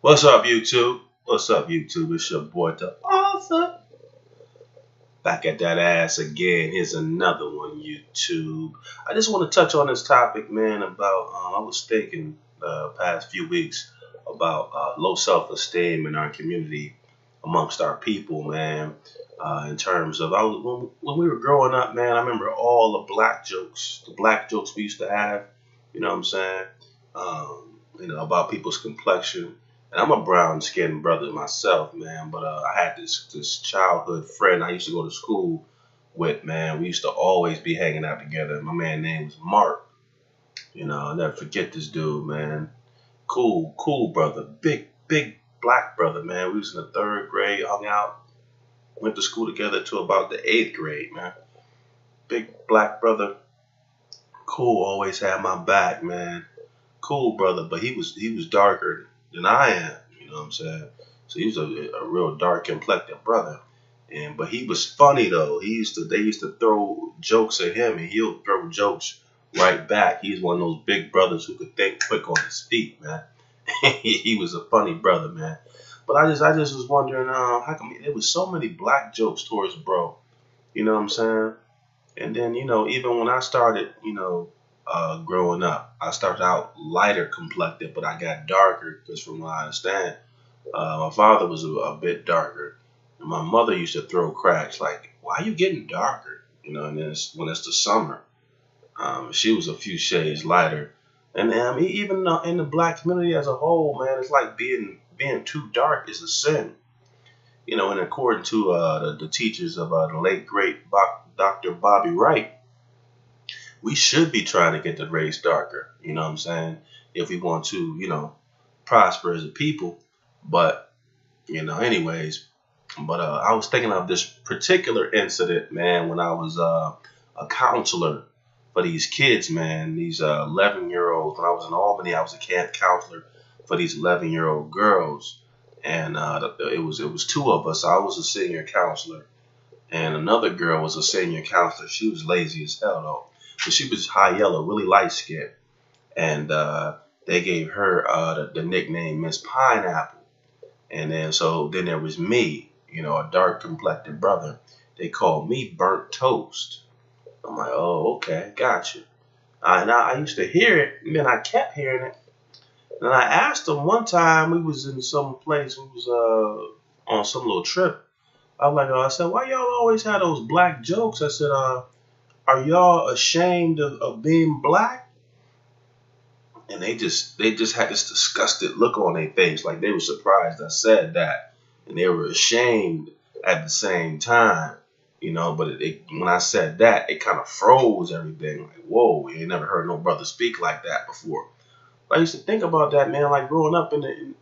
What's up, YouTube? What's up, YouTube? It's your boy, the author. Back at that ass again. Here's another one, YouTube. I just want to touch on this topic, man, about, I was thinking the past few weeks about low self-esteem in our community amongst our people, man. In terms of, when we were growing up, man, I remember all the black jokes we used to have, you know what I'm saying? About people's complexion. And I'm a brown skinned brother myself, man. But I had this childhood friend I used to go to school with, man. We used to always be hanging out together. My man name was Mark. I'll never forget this dude, man. Cool brother. Big black brother, man. We was in the 3rd grade, hung out, went to school together to about the 8th grade, man. Big black brother. Cool, always had my back, man. Cool brother, but he was darker than I am, you know what I'm saying? So he was a real dark complected brother. But he was funny though. They used to throw jokes at him and he'll throw jokes right back. He's one of those big brothers who could think quick on his feet, man. He was a funny brother, man. But I just was wondering, how come there was so many black jokes towards bro? You know what I'm saying? And then, even when I started, growing up, I started out lighter complected, but I got darker because from what I understand, my father was a bit darker. And my mother used to throw cracks like, why are you getting darker? And then when it's the summer, she was a few shades lighter. And even in the black community as a whole, man, it's like being too dark is a sin. And according to the teachers of the late, great Dr. Bobby Wright, we should be trying to get the race darker, you know what I'm saying? If we want to, prosper as a people. But, anyways. But I was thinking of this particular incident, man, when I was a counselor for these kids, man, these 11-year-olds. When I was in Albany, I was a camp counselor for these 11-year-old girls. And it was 2 of us. I was a senior counselor. And another girl was a senior counselor. She was lazy as hell, though. But she was high yellow, really light skinned. And they gave her the nickname Miss Pineapple. And then there was me, a dark complected brother. They called me Burnt Toast. I'm like, oh, okay, gotcha. And I used to hear it, and then I kept hearing it. And I asked them one time, we was in some place, we was on some little trip. I said, why y'all always have those black jokes? I said, are y'all ashamed of being black? And they just had this disgusted look on their face, like they were surprised I said that, and they were ashamed at the same time, But when I said that, it kind of froze everything. Like, whoa, we ain't never heard no brother speak like that before. But I used to think about that, man, like growing up in the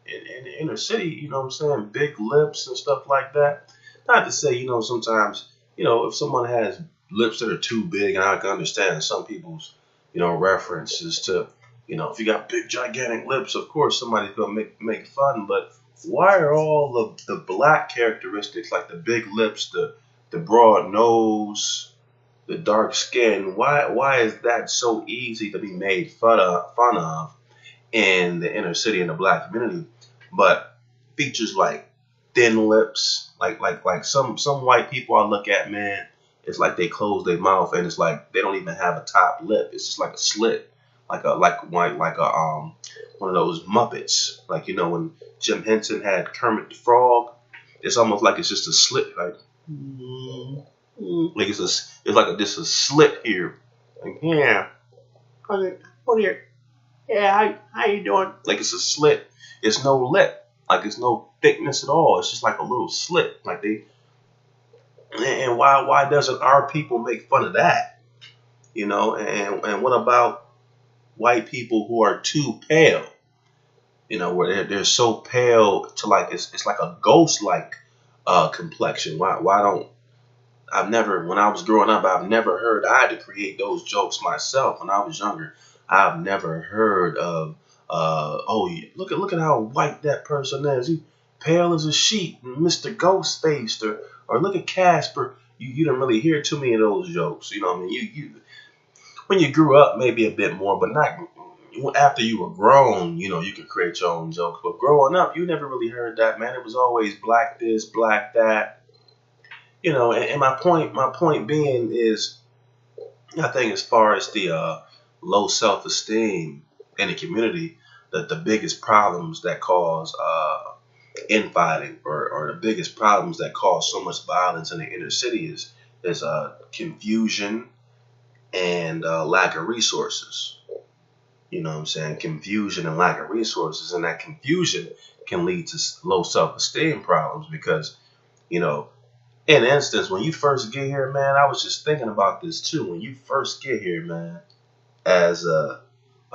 inner city, you know what I'm saying, big lips and stuff like that. Not to say, sometimes, if someone has lips that are too big, and I can understand some people's, references to, if you got big gigantic lips, of course somebody's gonna make fun. But why are all of the black characteristics, like the big lips, the broad nose, the dark skin, why is that so easy to be made fun of in the inner city in the black community? But features like thin lips, like some white people I look at, man, it's like they close their mouth and it's like they don't even have a top lip. It's just like a slit, like a one of those Muppets, like when Jim Henson had Kermit the Frog. It's almost like it's just a slit, like it's like just a slit here. Like, yeah, what here? Yeah, how you doing? Like it's a slit. It's no lip. Like it's no thickness at all. It's just like a little slit. Like and why doesn't our people make fun of that? And what about white people who are too pale? Where they're so pale to like it's like a ghost like complexion. Why don't when I was growing up, I've never heard. I had to create those jokes myself when I was younger. I've never heard of look at how white that person is. He pale as a sheet, Mr. Ghost Faced, or look at Casper. You don't really hear too many of those jokes. You know what I mean? You when you grew up, maybe a bit more, but not after you were grown, you could create your own jokes. But growing up, you never really heard that, man. It was always black this, black that. And my point being is, I think as far as the low self-esteem in the community, that the biggest problems that cause infighting, or the biggest problems that cause so much violence in the inner city is confusion and lack of resources. You know what I'm saying? Confusion and lack of resources, and that confusion can lead to low self-esteem problems because, in instance, when you first get here, man, I was just thinking about this too. When you first get here, man, as a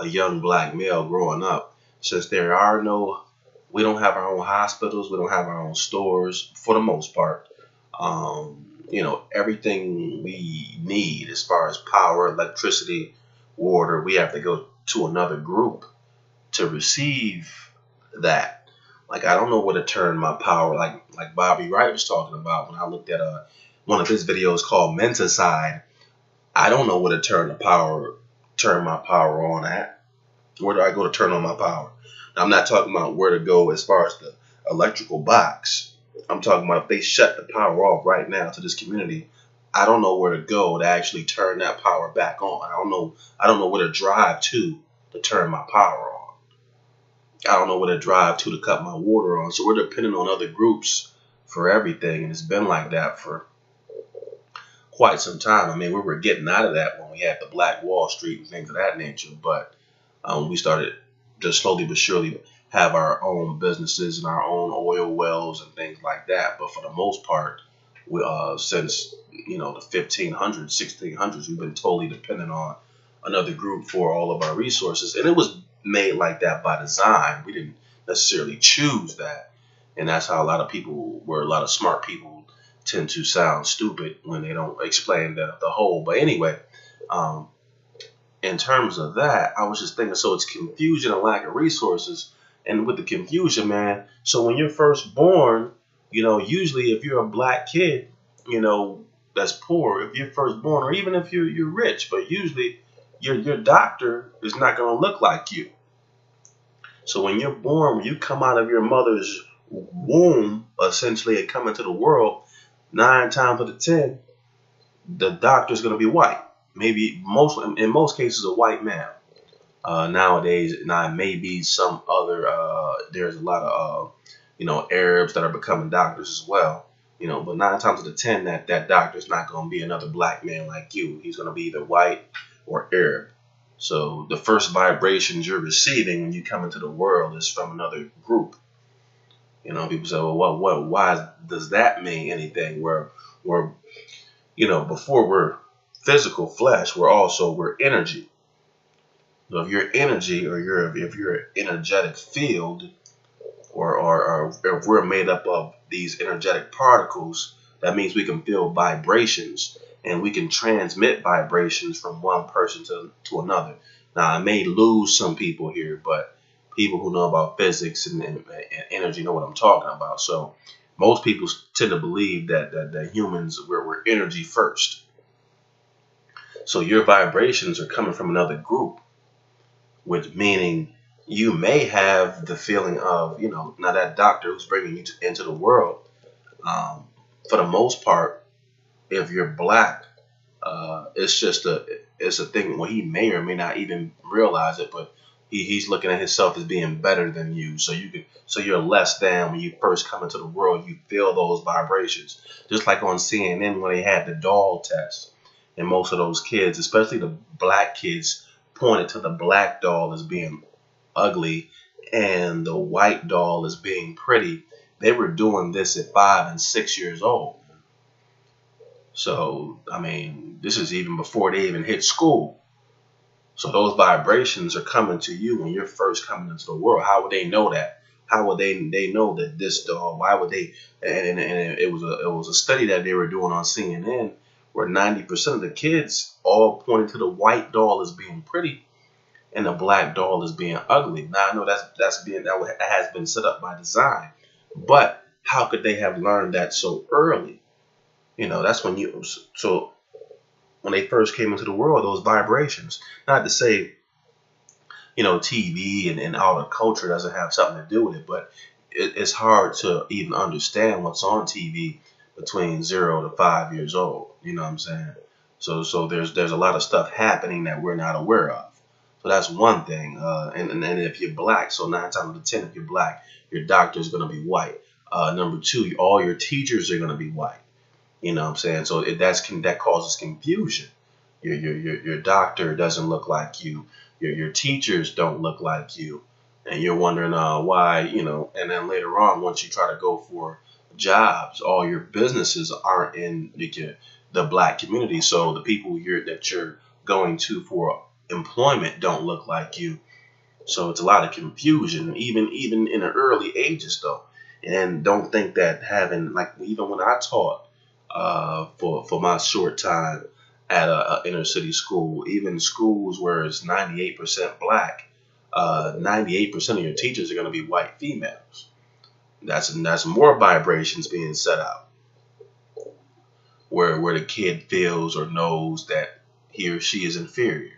young black male growing up, since we don't have our own hospitals, we don't have our own stores for the most part. Everything we need as far as power, electricity, water, we have to go to another group to receive that. Like, I don't know where to turn my power, like Bobby Wright was talking about when I looked at one of his videos called Menticide. I don't know where to turn my power on at. Where do I go to turn on my power? Now, I'm not talking about where to go as far as the electrical box. I'm talking about if they shut the power off right now to this community, I don't know where to go to actually turn that power back on. I don't know where to drive to turn my power on. I don't know where to drive to cut my water on. So we're dependent on other groups for everything, and it's been like that for quite some time. I mean, we were getting out of that when we had the Black Wall Street and things of that nature, but we started just slowly but surely have our own businesses and our own oil wells and things like that. But for the most part, since the 1500s, 1600s, we've been totally dependent on another group for all of our resources, and it was made like that by design. We didn't necessarily choose that, and that's how a lot of smart people tend to sound stupid when they don't explain the whole. But anyway, in terms of that, I was just thinking, so it's confusion and lack of resources. And with the confusion, man, so when you're first born, usually if you're a black kid, that's poor, if you're first born, or even if you're rich, but usually your doctor is not going to look like you. So when you're born, when you come out of your mother's womb, essentially, and come into the world, 9 times out of 10, the doctor's going to be white. Maybe in most cases, a white man. Nowadays, now maybe some other. There's a lot of Arabs that are becoming doctors as well. But 9 times out of 10, that doctor's not going to be another black man like you. He's going to be either white or Arab. So the first vibrations you're receiving when you come into the world is from another group. People say, well, why does that mean anything? We're before we're physical flesh, we're energy. So if you're energy, or if you're an energetic field, or if we're made up of these energetic particles, that means we can feel vibrations, and we can transmit vibrations from one person to another. Now, I may lose some people here, but people who know about physics and energy know what I'm talking about. So most people tend to believe that humans, we're energy first. So your vibrations are coming from another group, which meaning you may have the feeling of, now that doctor who's bringing you into the world, for the most part, if you're black, it's a thing where he may or may not even realize it, but he's looking at himself as being better than you. So you're less than when you first come into the world. You feel those vibrations, just like on CNN when they had the doll test, and most of those kids, especially the black kids, pointed to the black doll as being ugly and the white doll as being pretty. They were doing this at 5 and 6 years old. So, I mean, this is even before they even hit school. So those vibrations are coming to you when you're first coming into the world. How would they know that? How would they know that this doll? Why would they? And it was a study that they were doing on CNN where 90% of the kids all pointed to the white doll as being pretty and the black doll as being ugly. Now I know that has been set up by design, but how could they have learned that so early? That's when when they first came into the world, those vibrations. Not to say, TV and all the culture doesn't have something to do with it, but it's hard to even understand what's on TV between 0 to 5 years old. You know what I'm saying? So there's a lot of stuff happening that we're not aware of. So that's one thing. And if you're black, so 9 times out of 10, if you're black, your doctor is going to be white. Number two, all your teachers are going to be white. You know what I'm saying? So that causes confusion. Your doctor doesn't look like you. Your teachers don't look like you, and you're wondering why. And then later on, once you try to go for jobs, all your businesses aren't in the black community. So the people that you're going to for employment don't look like you. So it's a lot of confusion, even in the early ages though. And don't think that having, like, even when I taught for my short time at a inner city school, even schools where it's 98% black, 98% of your teachers are going to be white females. That's more vibrations being set out, where the kid feels or knows that he or she is inferior.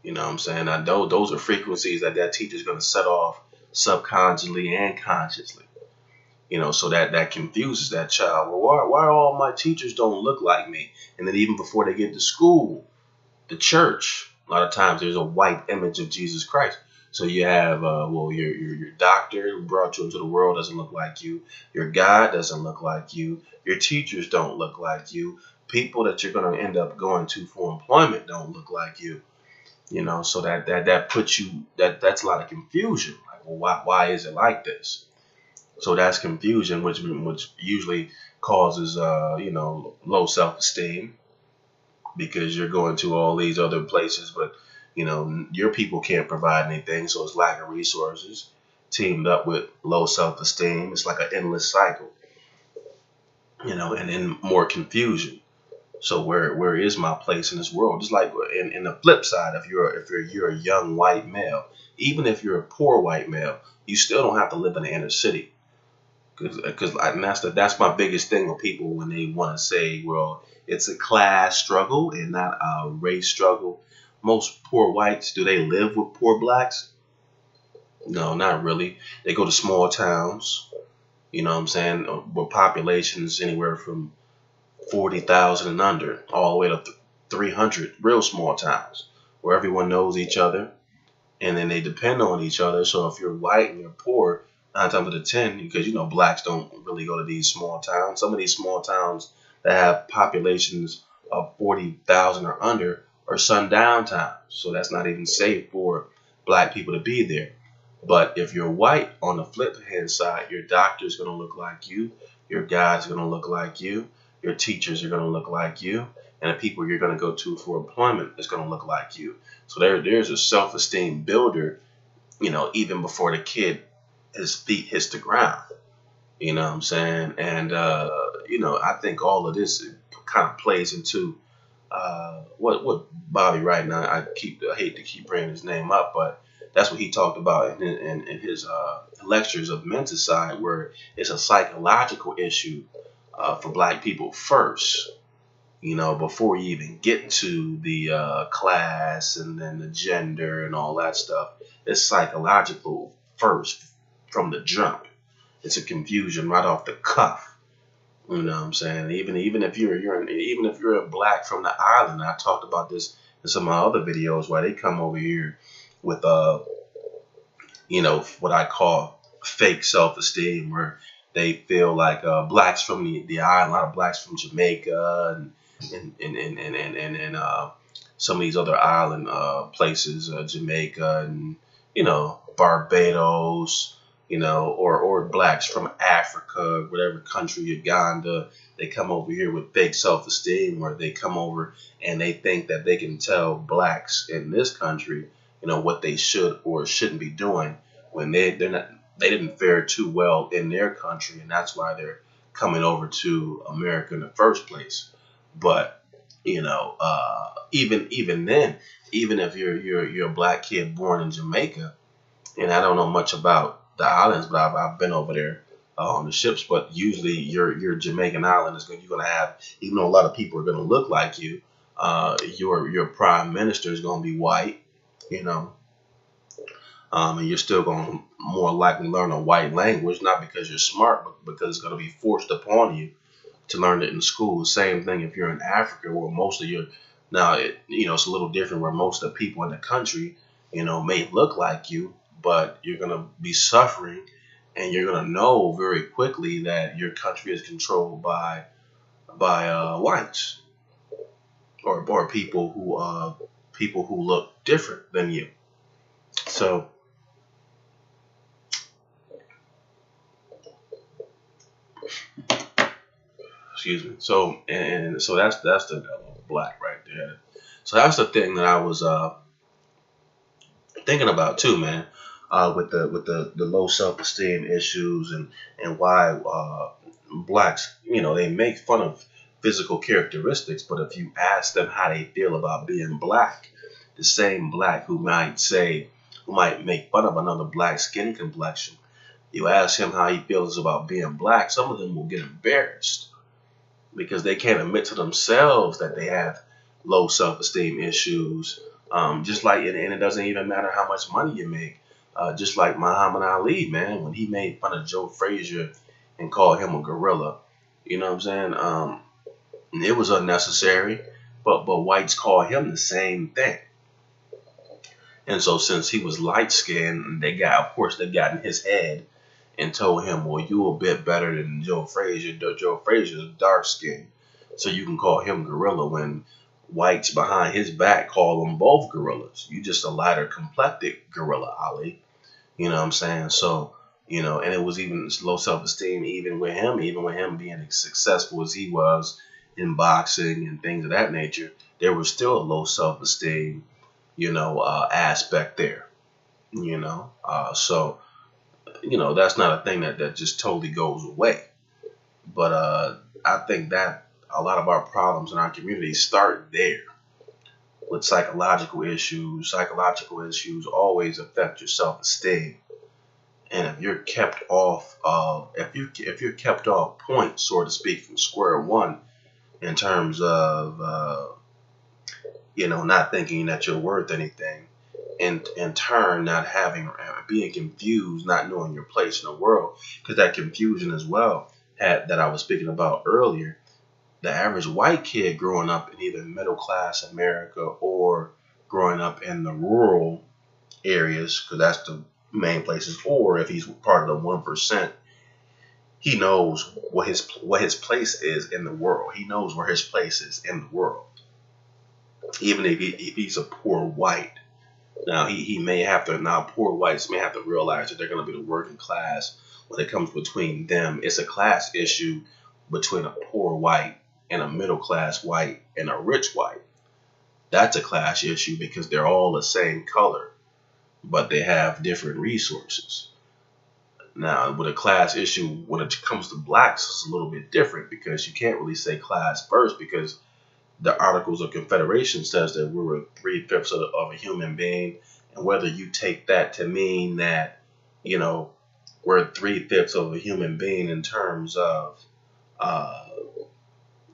You know what I'm saying? I know those are frequencies that teacher's going to set off subconsciously and consciously. So that confuses that child. Well, why all my teachers don't look like me? And then even before they get to school, the church, a lot of times there's a white image of Jesus Christ. So you have, your doctor who brought you into the world doesn't look like you. Your God doesn't look like you. Your teachers don't look like you. People that you're going to end up going to for employment don't look like you. So that puts you, that's a lot of confusion. Like, well, why is it like this? So that's confusion, which usually causes, low self-esteem, because you're going to all these other places, but, your people can't provide anything. So it's lack of resources teamed up with low self-esteem. It's like an endless cycle, and then more confusion. So where is my place in this world? Just like in the flip side, if you're a young white male, even if you're a poor white male, you still don't have to live in the inner city. Because that's my biggest thing with people when they want to say, well, it's a class struggle and not a race struggle. Most poor whites, do they live with poor blacks? No, not really. They go to small towns, you know what I'm saying, with populations anywhere from 40,000 and under, all the way to 300, real small towns where everyone knows each other, and then they depend on each other. So if you're white and you're poor, 9 times out of 10, because blacks don't really go to these small towns. Some of these small towns that have populations of 40,000 or under are sundown towns, so that's not even safe for black people to be there. But if you're white, on the flip hand side, your doctor's going to look like you, your guide's going to look like you, your teachers are going to look like you, and the people you're going to go to for employment is going to look like you. So there's a self-esteem builder, even before the kid, his feet hits the ground. You know what I'm saying? And, I think all of this kind of plays into what Bobby Wright, and I hate to keep bringing his name up, but that's what he talked about in his lectures of menticide, where it's a psychological issue for black people first, before you even get to the class and then the gender and all that stuff. It's psychological first from the jump. It's a confusion right off the cuff. You know what I'm saying? Even if you're a black from the island, I talked about this in some of my other videos, where they come over here with what I call fake self-esteem, where they feel like blacks from the island, a lot of blacks from Jamaica and some of these other island places, Jamaica and Barbados, or blacks from Africa, whatever country, Uganda. They come over here with fake self-esteem, where they come over and they think that they can tell blacks in this country, what they should or shouldn't be doing, when they didn't fare too well in their country, and that's why they're coming over to America in the first place. But even then, even if you're a black kid born in Jamaica, and I don't know much about the islands, but I've been over there on the ships. But usually your Jamaican island you're going to have, even though a lot of people are going to look like you, your prime minister is going to be white, And you're still going to more likely learn a white language, not because you're smart, but because it's going to be forced upon you to learn it in school. Same thing if you're in Africa, where most of your now, it's a little different where most of the people in the country, may look like you, but you're gonna be suffering, and you're gonna know very quickly that your country is controlled by whites or people who look different than you. So, excuse me. So and so that's the black right there. So that's the thing that I was thinking about too, man. With the low self esteem issues and why blacks, they make fun of physical characteristics, but if you ask them how they feel about being black, the same black who might make fun of another black skin complexion, you ask him how he feels about being black, some of them will get embarrassed because they can't admit to themselves that they have low self-esteem issues. Just like, and it doesn't even matter how much money you make. Just like Muhammad Ali, man, when he made fun of Joe Frazier and called him a gorilla, you know what I'm saying? It was unnecessary, but whites call him the same thing. And so since he was light skinned, of course, they got in his head and told him, well, you a bit better than Joe Frazier. Joe Frazier is dark skinned, so you can call him gorilla, when whites behind his back call them both gorillas. You just a lighter complected gorilla, Ali. You know what I'm saying? So, and it was even low self-esteem even with him being as successful as he was in boxing and things of that nature. There was still a low self-esteem, aspect there, so, that's not a thing that just totally goes away. But I think that a lot of our problems in our community start there with psychological issues. Psychological issues always affect your self-esteem. And if you're kept off point, so to speak, from square one, in terms of not thinking that you're worth anything, and in turn not being confused, not knowing your place in the world, because that confusion as well that I was speaking about earlier. The average white kid growing up in either middle class America or growing up in the rural areas, because that's the main places, or if he's part of the 1%, he knows what his place is in the world. He knows where his place is in the world, even if he's a poor white. Now he may have to. Now poor whites may have to realize that they're going to be the working class when it comes between them. It's a class issue between a poor white and a middle class white and a rich white. That's a class issue because they're all the same color, but they have different resources. Now, with a class issue, when it comes to blacks, it's a little bit different because you can't really say class first, because the Articles of Confederation says that we were 3/5 of a human being, and whether you take that to mean that, we're 3/5 of a human being in terms of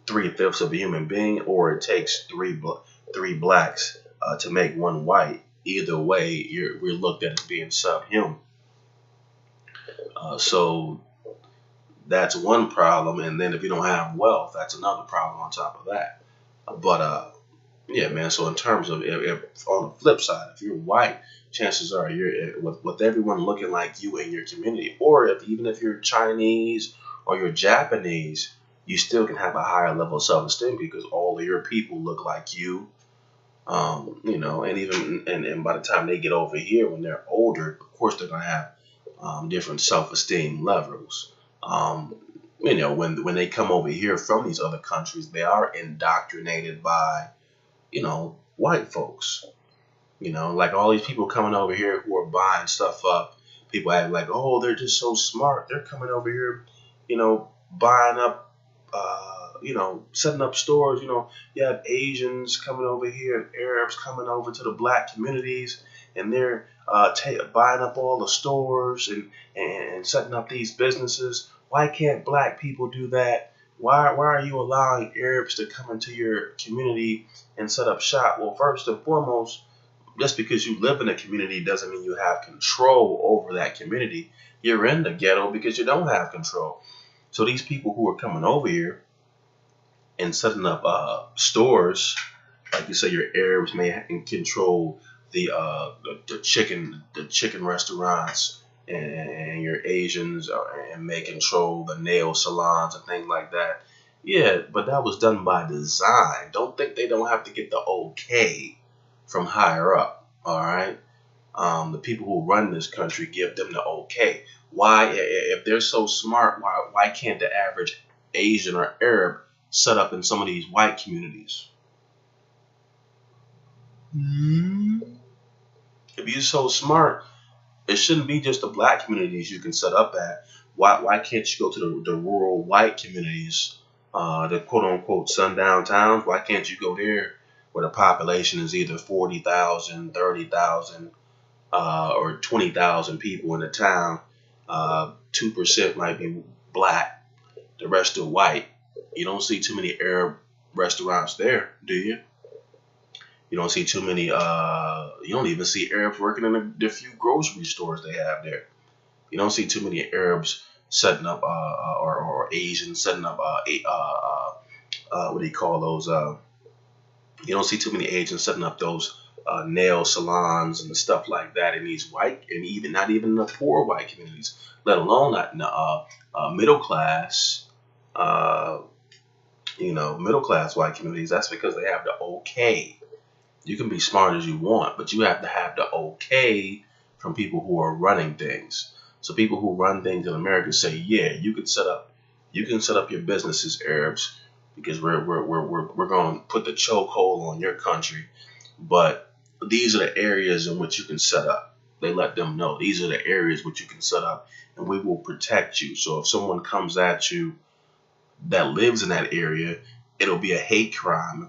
3/5 of a human being, or it takes three blacks to make one white. Either way, we're looked at as being subhuman. So that's one problem, and then if you don't have wealth, that's another problem on top of that. But yeah, man. So in terms of if on the flip side, if you're white, chances are you're with everyone looking like you in your community, or even if you're Chinese or you're Japanese, you still can have a higher level of self-esteem because all of your people look like you. And even and by the time they get over here, when they're older, of course they're gonna have different self-esteem levels. When they come over here from these other countries, they are indoctrinated by, white folks. Like all these people coming over here who are buying stuff up. People act like, oh, they're just so smart. They're coming over here, buying up, setting up stores. You have Asians coming over here and Arabs coming over to the black communities, and they're buying up all the stores and setting up these businesses. Why can't black people do that? Why are you allowing Arabs to come into your community and set up shop? Well, first and foremost, Just because you live in a community doesn't mean you have control over that community. You're in the ghetto because you don't have control. So these people who are coming over here and setting up stores, like you say, your Arabs may control the chicken restaurants, and your Asians and may control the nail salons and things like that. Yeah, but that was done by design. Don't think they don't have to get the okay from higher up. All right, the people who run this country give them the okay. Why, if they're so smart, why can't the average Asian or Arab set up in some of these white communities? If you're so smart, it shouldn't be just the black communities you can set up at. Why can't you go to the rural white communities, the quote unquote sundown towns? Why can't you go there where the population is either 40,000, 30,000, or 20,000 people in the town? 2% might be black, the rest are white. You don't see too many Arab restaurants there, do you? You don't see too many. You don't even see Arabs working in the few grocery stores they have there. You don't see too many Arabs setting up, or Asians setting up, what do you call those? You don't see too many Asians setting up those nail salons and stuff like that in these white, and even not even the poor white communities, let alone not in the middle class. Middle class white communities. That's because they have the okay. You can be smart as you want, but you have to have the okay from people who are running things. So people who run things in America say, yeah, you can set up your businesses, Arabs, because we're going to put the chokehold on your country. But these are the areas in which you can set up. They let them know these are the areas which you can set up, and we will protect you. So if someone comes at you that lives in that area, it'll be a hate crime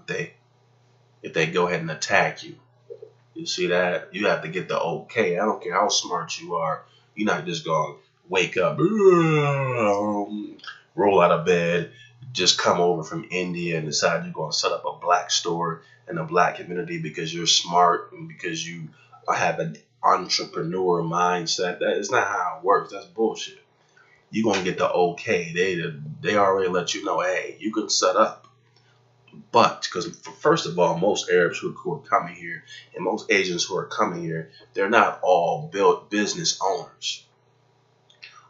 if they go ahead and attack you. You see that? You have to get the okay. I don't care how smart you are. You're not just going to wake up, roll out of bed, just come over from India and decide you're going to set up a black store in a black community because you're smart and because you have an entrepreneur mindset. That is not how it works. That's bullshit. You're going to get the okay. They already let you know, hey, you can set up. But because first of all, most Arabs who are coming here and most Asians who are coming here, they're not all built business owners.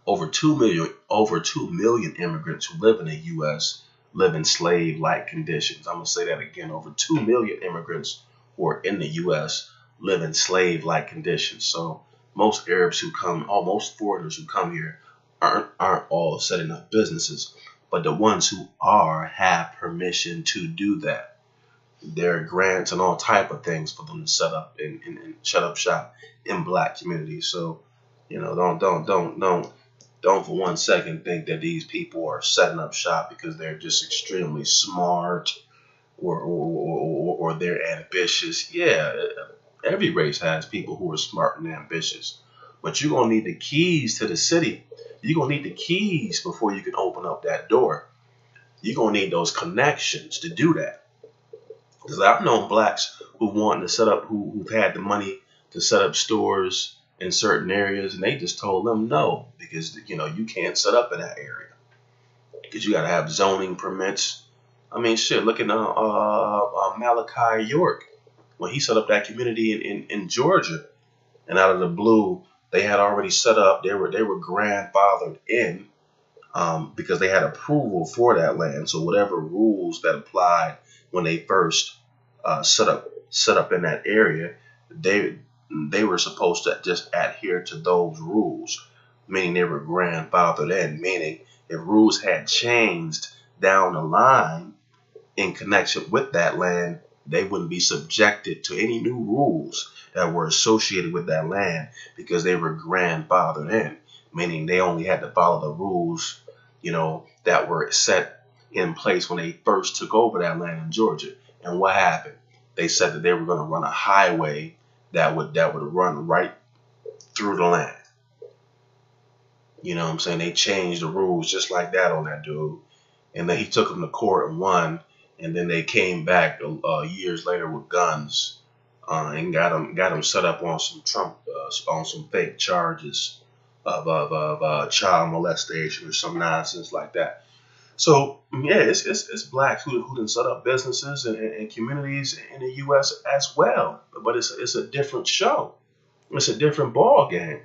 Over 2 million immigrants who live in the U.S. live in slave-like conditions. I'm going to say that again. Over 2 million immigrants who are in the U.S. live in slave-like conditions. So most Arabs who come, most foreigners who come here aren't all setting up businesses. But the ones who are have permission to do that. There are grants and all type of things for them to set up and shut up shop in black communities. So, don't for one second think that these people are setting up shop because they're just extremely smart or they're ambitious. Yeah, every race has people who are smart and ambitious. But you're going to need the keys to the city. You're going to need the keys before you can open up that door. You're going to need those connections to do that. Because I've known blacks who want to set up, who've had the money to set up stores in certain areas, and they just told them no, because you can't set up in that area because you got to have zoning permits. I mean, shit. Look at Malachi York when he set up that community in Georgia, and out of the blue, they had already set up. They were grandfathered in because they had approval for that land. So whatever rules that applied when they first set up in that area, they were supposed to just adhere to those rules, meaning they were grandfathered in. Meaning if rules had changed down the line in connection with that land, they wouldn't be subjected to any new rules that were associated with that land because they were grandfathered in, meaning they only had to follow the rules, that were set in place when they first took over that land in Georgia. And what happened? They said that they were going to run a highway that would run right through the land. You know what I'm saying? They changed the rules just like that on that dude. And then he took them to court and won. And then they came back years later with guns and got him set up on some Trump on some fake charges of child molestation or some nonsense like that. So yeah, it's blacks who done set up businesses and communities in the U.S. as well, but it's a different show. It's a different ball game.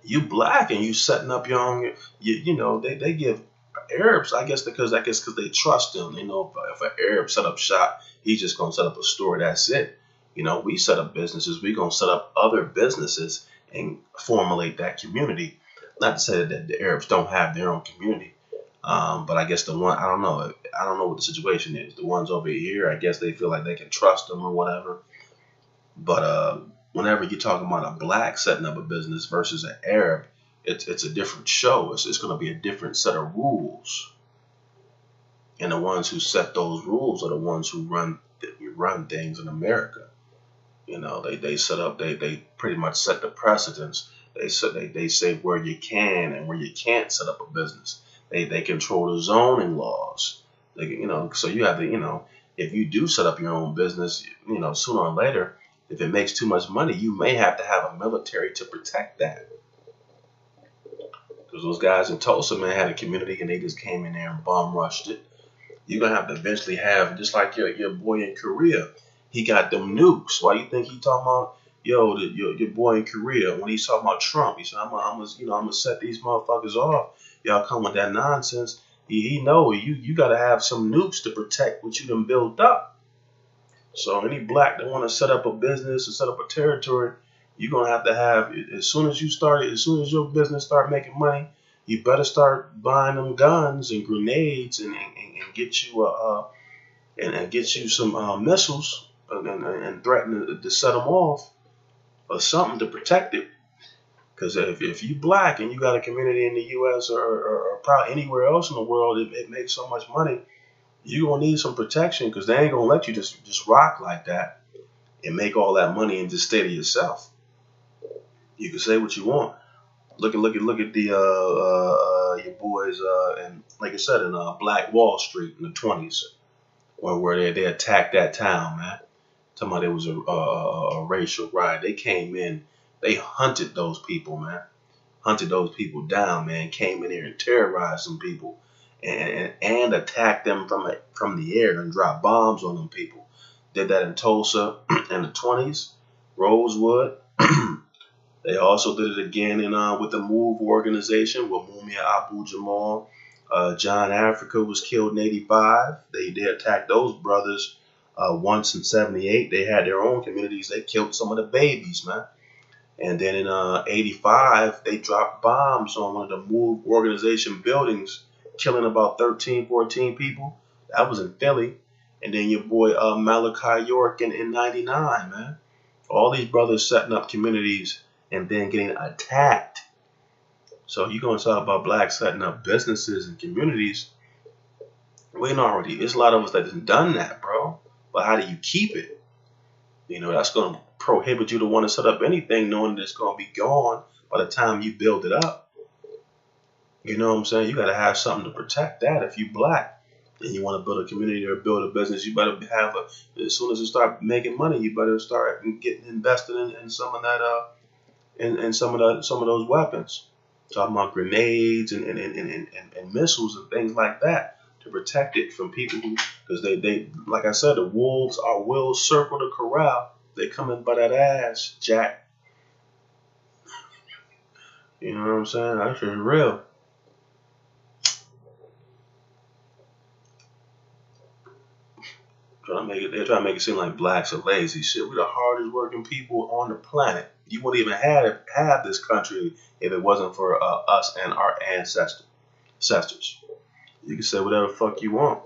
You black and you setting up your own. You know they give Arabs, I guess because they trust them. They know if an Arab set up shop, he's just gonna set up a store. That's it. You know, we set up businesses. We gonna set up other businesses and formulate that community. Not to say that the Arabs don't have their own community, but I guess the one I don't know. I don't know what the situation is. The ones over here, I guess they feel like they can trust them or whatever. But whenever you're talking about a black setting up a business versus an Arab, it's a different show. It's going to be a different set of rules, and the ones who set those rules are the ones who run things in America. You know, they set up they pretty much set the precedents. They say where you can and where you can't set up a business. They control the zoning laws. So you have to if you do set up your own business, sooner or later, if it makes too much money, you may have to have a military to protect that. Because those guys in Tulsa, man, had a community and they just came in there and bomb rushed it. You're going to have to eventually have, just like your boy in Korea, he got them nukes. Why you think he talking about, your boy in Korea, when he's talking about Trump, he said, I'm gonna set these motherfuckers off. Y'all come with that nonsense. He know you got to have some nukes to protect what you done built up. So any black that want to set up a business or set up a territory, you're going to have, as soon as your business start making money, you better start buying them guns and grenades and get you and get you some missiles and threaten to set them off or something to protect it. Because if you black and you got a community in the U.S. or probably anywhere else in the world, it makes so much money, you're going to need some protection because they ain't going to let you just rock like that and make all that money and just stay to yourself. You can say what you want. Look at the your boys and like I said in Black Wall Street in the 20s where they attacked that town, man. Talking about it was a racial riot. They came in, they hunted those people, man. Hunted those people down, man. Came in here and terrorized some people. And attack them from the air and drop bombs on them people. Did that in Tulsa in the 20s, Rosewood. They also did it again with the MOVE organization with Mumia Abu-Jamal. John Africa was killed in 85. They attacked those brothers once in 78. They had their own communities. They killed some of the babies, man. And then in 85, they dropped bombs on one of the MOVE organization buildings, killing about 13, 14 people. That was in Philly. And then your boy Malachi York in 99, man. All these brothers setting up communities and then getting attacked. So you're going to talk about blacks setting up businesses and communities. It's a lot of us that have done that, bro. But how do you keep it? That's going to prohibit you to want to set up anything knowing that it's going to be gone by the time you build it up. You know what I'm saying? You got to have something to protect that. If you black and you want to build a community or build a business, you better have as soon as you start making money, you better start getting invested in some of that in some of those weapons. Talking about grenades and missiles and things like that to protect it from people because they like I said, the wolves will circle the corral. They coming by that ass, Jack. You know what I'm saying? That's just real. They're trying to make it seem like blacks are lazy. Shit, we're the hardest working people on the planet. You wouldn't even have this country if it wasn't for us and our ancestors. You can say whatever the fuck you want.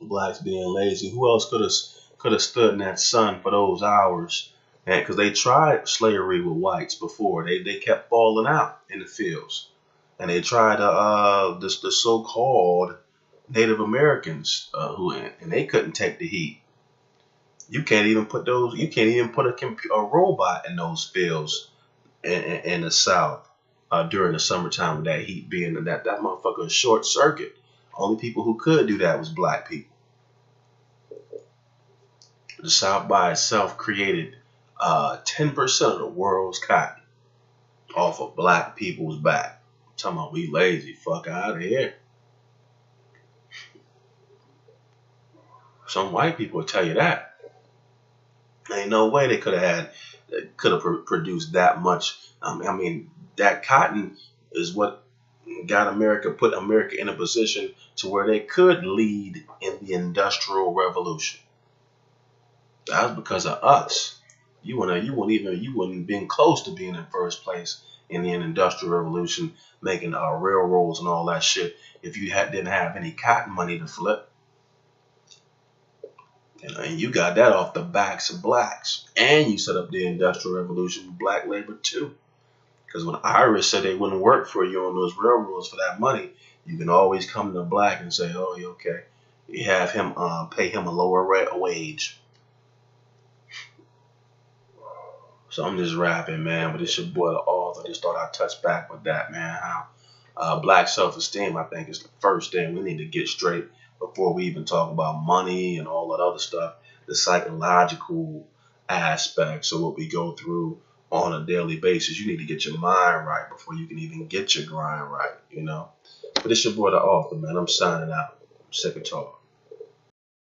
Blacks being lazy. Who else could have stood in that sun for those hours? And because they tried slavery with whites before, they kept falling out in the fields, and they tried the so-called Native Americans and they couldn't take the heat. You can't even put a robot in those fields in the South during the summertime with that heat being that motherfucker a short circuit. Only people who could do that was black people. The South by itself created 10% of the world's cotton off of black people's back. I'm talking about we lazy, fuck out of here. Some white people will tell you that. Ain't no way they could have produced that much. I mean, that cotton is what put America in a position to where they could lead in the Industrial Revolution. That was because of us. You wouldn't been close to being in first place in the Industrial Revolution, making railroads and all that shit if you didn't have any cotton money to flip. And you got that off the backs of blacks. And you set up the Industrial Revolution with black labor too. Because when Irish said they wouldn't work for you on those railroads for that money, you can always come to black and say, oh, you okay. You have him pay him a lower wage. So I'm just rapping, man. But it's your boy, the author. I just thought I'd touch back with that, man. How black self-esteem, I think, is the first thing we need to get straight before we even talk about money and all that other stuff. The psychological aspects of what we go through on a daily basis. You need to get your mind right before you can even get your grind right, you know. But it's your boy, the author, man. I'm signing out. I'm sick of talking.